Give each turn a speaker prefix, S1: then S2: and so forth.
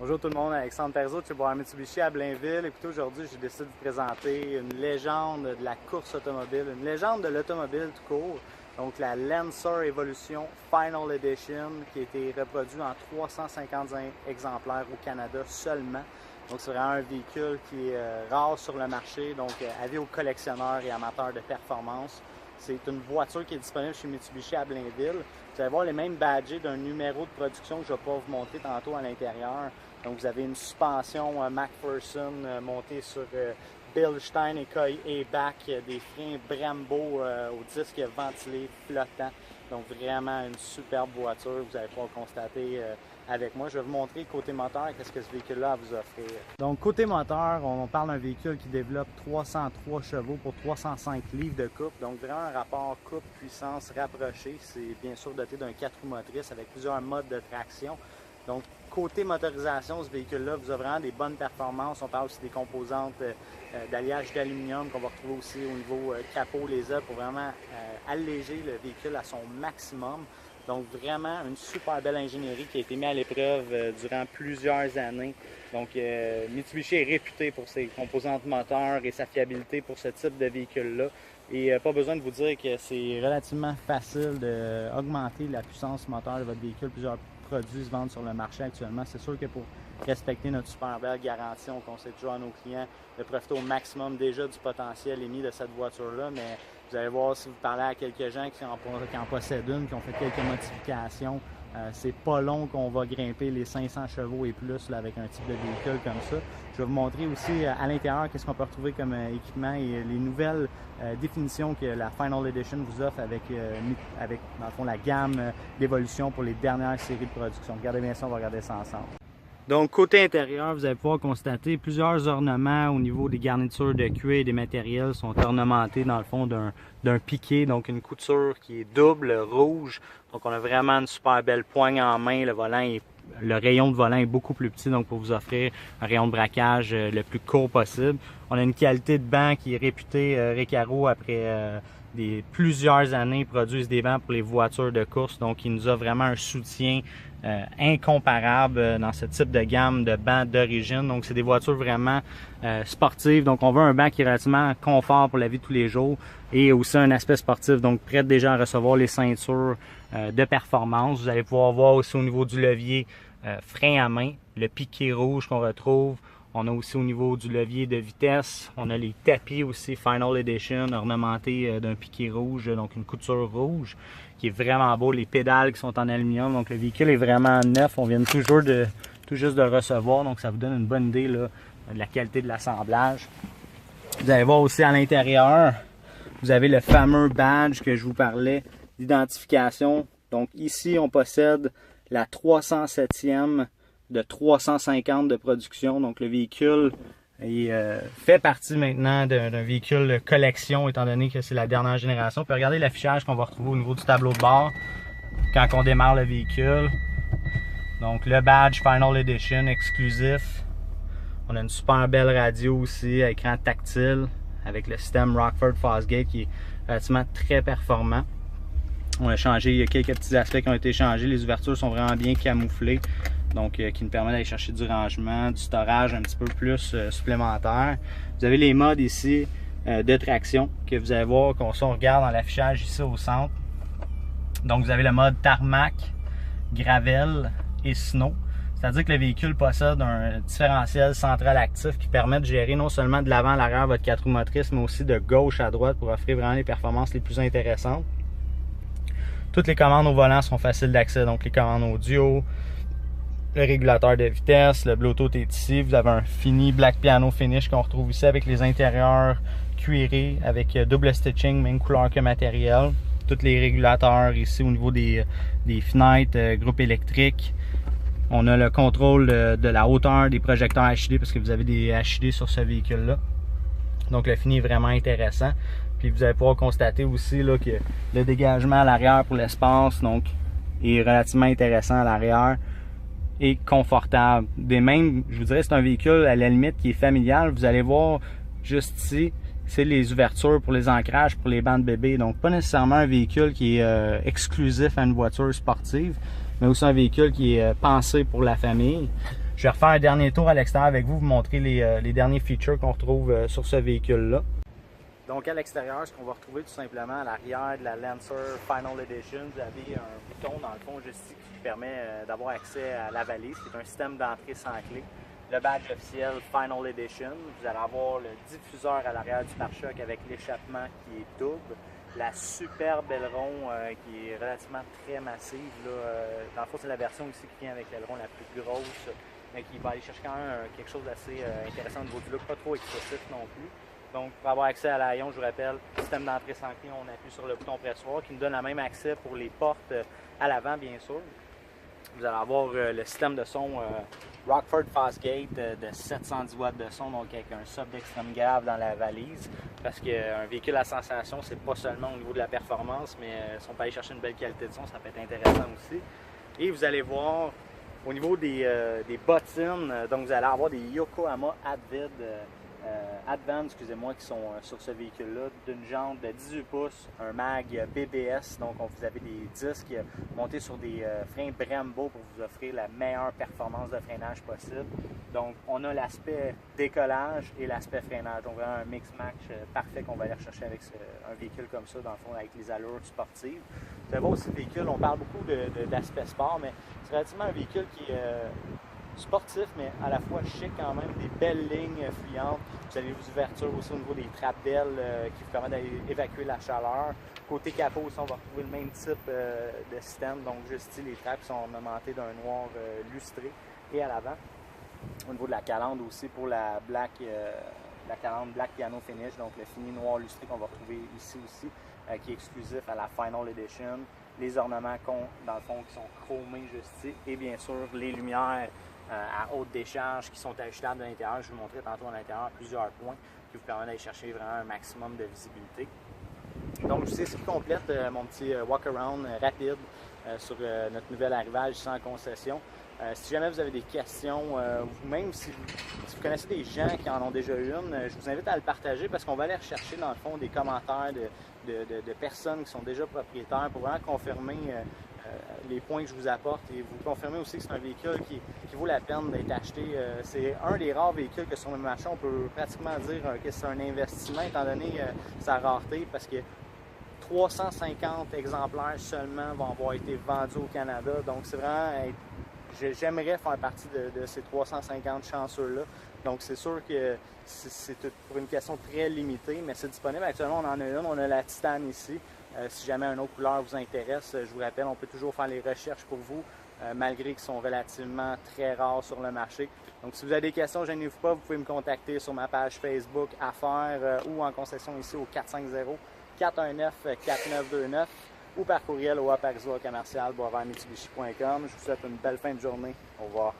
S1: Bonjour tout le monde, Alexandre Perzo de chez Boire Mitsubishi à Blainville. Écoutez, aujourd'hui, j'ai décidé de vous présenter une légende de la course automobile, une légende de l'automobile tout court. Donc la Lancer Evolution Final Edition qui a été reproduite en 350 exemplaires au Canada seulement. Donc c'est vraiment un véhicule qui est rare sur le marché, donc avis aux collectionneurs et amateurs de performance. C'est une voiture qui est disponible chez Mitsubishi à Blainville. Vous allez voir les mêmes badgés d'un numéro de production que je ne vais pas vous montrer tantôt à l'intérieur. Donc vous avez une suspension McPherson montée sur Bilstein et back, des freins Brembo au disque ventilé flottant. Donc vraiment une superbe voiture, vous allez pouvoir constater avec moi. Je vais vous montrer côté moteur, qu'est-ce que ce véhicule-là a à vous offrir. Donc côté moteur, on parle d'un véhicule qui développe 303 chevaux pour 305 livres de couple. Donc vraiment un rapport couple-puissance rapproché. C'est bien sûr doté d'un 4 roues motrices avec plusieurs modes de traction. Donc côté motorisation, ce véhicule-là vous a vraiment des bonnes performances. On parle aussi des composantes d'alliage d'aluminium qu'on va retrouver aussi au niveau capot, les ailes pour vraiment alléger le véhicule à son maximum. Donc vraiment une super belle ingénierie qui a été mise à l'épreuve durant plusieurs années. Donc Mitsubishi est réputé pour ses composantes moteurs et sa fiabilité pour ce type de véhicule-là. Et pas besoin de vous dire que c'est relativement facile d'augmenter la puissance moteur de votre véhicule. Plusieurs produits se vendent sur le marché actuellement. C'est sûr que pour respecter notre super belle garantie, on conseille toujours à nos clients de profiter au maximum déjà du potentiel émis de cette voiture-là. Mais vous allez voir, si vous parlez à quelques gens qui en possèdent une, qui ont fait quelques modifications, c'est pas long qu'on va grimper les 500 chevaux et plus là, avec un type de véhicule comme ça. Je vais vous montrer aussi à l'intérieur qu'est-ce qu'on peut retrouver comme équipement et les nouvelles définitions que la Final Edition vous offre avec dans le fond, la gamme d'évolution pour les dernières séries de production. Regardez bien ça, on va regarder ça ensemble. Donc côté intérieur, vous allez pouvoir constater plusieurs ornements au niveau des garnitures de cuir et des matériels sont ornementés dans le fond d'un piqué, donc une couture qui est double, rouge. Donc on a vraiment une super belle poigne en main, le rayon de volant est beaucoup plus petit, donc pour vous offrir un rayon de braquage le plus court possible. On a une qualité de banc qui est réputée, Recaro après plusieurs années produisent des bancs pour les voitures de course, donc il nous a vraiment un soutien incomparable dans ce type de gamme de bancs d'origine. Donc c'est des voitures vraiment sportives, donc on veut un banc qui est relativement confort pour la vie de tous les jours et aussi un aspect sportif, donc prêt déjà à recevoir les ceintures de performance. Vous allez pouvoir voir aussi au niveau du levier frein à main, le piqué rouge qu'on retrouve. On a aussi au niveau du levier de vitesse, on a les tapis aussi Final Edition ornementés d'un piqué rouge, donc une couture rouge qui est vraiment beau. Les pédales qui sont en aluminium, donc le véhicule est vraiment neuf. On vient tout juste de le recevoir, donc ça vous donne une bonne idée là, de la qualité de l'assemblage. Vous allez voir aussi à l'intérieur, vous avez le fameux badge que je vous parlais d'identification. Donc ici, on possède la 307e de 350 de production. Donc le véhicule fait partie maintenant d'un véhicule collection étant donné que c'est la dernière génération. Puis regardez l'affichage qu'on va retrouver au niveau du tableau de bord quand on démarre le véhicule. Donc le badge Final Edition exclusif. On a une super belle radio aussi, écran tactile avec le système Rockford Fosgate qui est relativement très performant. On a changé, il y a quelques petits aspects qui ont été changés. Les ouvertures sont vraiment bien camouflées. Donc qui nous permet d'aller chercher du rangement, du storage un petit peu plus supplémentaire. Vous avez les modes ici de traction que vous allez voir qu'on regarde dans l'affichage ici au centre. Donc vous avez le mode tarmac, gravel et snow. C'est-à-dire que le véhicule possède un différentiel central actif qui permet de gérer non seulement de l'avant à l'arrière votre 4 roues motrices, mais aussi de gauche à droite pour offrir vraiment les performances les plus intéressantes. Toutes les commandes au volant sont faciles d'accès, donc les commandes audio, le régulateur de vitesse, le Bluetooth est ici. Vous avez un fini black piano finish qu'on retrouve ici avec les intérieurs cuirés avec double stitching, même couleur que matériel. Tous les régulateurs ici au niveau des fenêtres, groupe électrique. On a le contrôle de la hauteur des projecteurs HD parce que vous avez des HD sur ce véhicule-là. Donc le fini est vraiment intéressant. Puis vous allez pouvoir constater aussi là, que le dégagement à l'arrière pour l'espace donc est relativement intéressant à l'arrière. Et confortable. Même, je vous dirais, c'est un véhicule à la limite qui est familial. Vous allez voir juste ici, c'est les ouvertures pour les ancrages, pour les bancs de bébé. Donc, pas nécessairement un véhicule qui est exclusif à une voiture sportive, mais aussi un véhicule qui est pensé pour la famille. Je vais refaire un dernier tour à l'extérieur avec vous, vous montrer les derniers features qu'on retrouve sur ce véhicule-là. Donc à l'extérieur, ce qu'on va retrouver tout simplement à l'arrière de la Lancer Final Edition, vous avez un bouton dans le fond juste ici qui permet d'avoir accès à la valise, qui est un système d'entrée sans clé. Le badge officiel Final Edition, vous allez avoir le diffuseur à l'arrière du pare-choc avec l'échappement qui est double. La superbe aileron qui est relativement très massive. Là, dans le fond, c'est la version aussi qui vient avec l'aileron la plus grosse, mais qui va aller chercher quand même quelque chose d'assez intéressant au niveau du look, pas trop excessif non plus. Donc, pour avoir accès à l'Aion, je vous rappelle, système d'entrée sans clé, on appuie sur le bouton pressoir qui nous donne le même accès pour les portes à l'avant, bien sûr. Vous allez avoir le système de son Rockford Fastgate de 710 watts de son, donc avec un sub d'extrême grave dans la valise. Parce qu'un véhicule à sensation, c'est pas seulement au niveau de la performance, mais si on peut aller chercher une belle qualité de son, ça peut être intéressant aussi. Et vous allez voir au niveau des bottines, donc vous allez avoir des Yokohama Advance, excusez-moi, qui sont sur ce véhicule-là, d'une jante de 18 pouces, un mag BBS, donc vous avez des disques montés sur des freins Brembo pour vous offrir la meilleure performance de freinage possible. Donc on a l'aspect décollage et l'aspect freinage, donc vraiment un mix-match parfait qu'on va aller rechercher avec un véhicule comme ça, dans le fond, avec les allures sportives. Vous allez voir aussi le véhicule, on parle beaucoup d'aspect sport, mais c'est relativement un véhicule qui est sportif, mais à la fois chic quand même, des belles lignes fluyantes. Vous avez des ouvertures aussi au niveau des trappes d'ailes qui vous permettent d'évacuer la chaleur. Côté capot aussi, on va retrouver le même type de système, donc juste ici, les trappes sont ornementées d'un noir lustré et à l'avant. Au niveau de la calandre aussi, pour la calandre Black Piano Finish, donc le fini noir lustré qu'on va retrouver ici aussi, qui est exclusif à la Final Edition. Les ornements dans le fond, qui sont chromés juste ici, et bien sûr les lumières à haute décharge qui sont ajustables de l'intérieur. Je vous montrerai tantôt à l'intérieur plusieurs points qui vous permettent d'aller chercher vraiment un maximum de visibilité. Donc c'est ce qui complète mon petit walk-around rapide sur notre nouvel arrivage sans concession. Si jamais vous avez des questions, ou même si vous connaissez des gens qui en ont déjà une, je vous invite à le partager parce qu'on va aller rechercher dans le fond des commentaires de personnes qui sont déjà propriétaires pour vraiment confirmer les points que je vous apporte et vous confirmer aussi que c'est un véhicule qui vaut la peine d'être acheté. C'est un des rares véhicules que sur le marché, on peut pratiquement dire que c'est un investissement étant donné sa rareté parce que 350 exemplaires seulement vont avoir été vendus au Canada. Donc c'est vraiment, j'aimerais faire partie de ces 350 chanceux-là. Donc c'est sûr que c'est pour une question très limitée, mais c'est disponible. Actuellement, on en a une, on a la Titane ici. Si jamais une autre couleur vous intéresse, je vous rappelle, on peut toujours faire les recherches pour vous, malgré qu'ils sont relativement très rares sur le marché. Donc si vous avez des questions, gênez-vous pas, vous pouvez me contacter sur ma page Facebook Affaires ou en concession ici au 450-419-4929 ou par courriel au aparizo@boisvertmitsubishi.com. Je vous souhaite une belle fin de journée. Au revoir.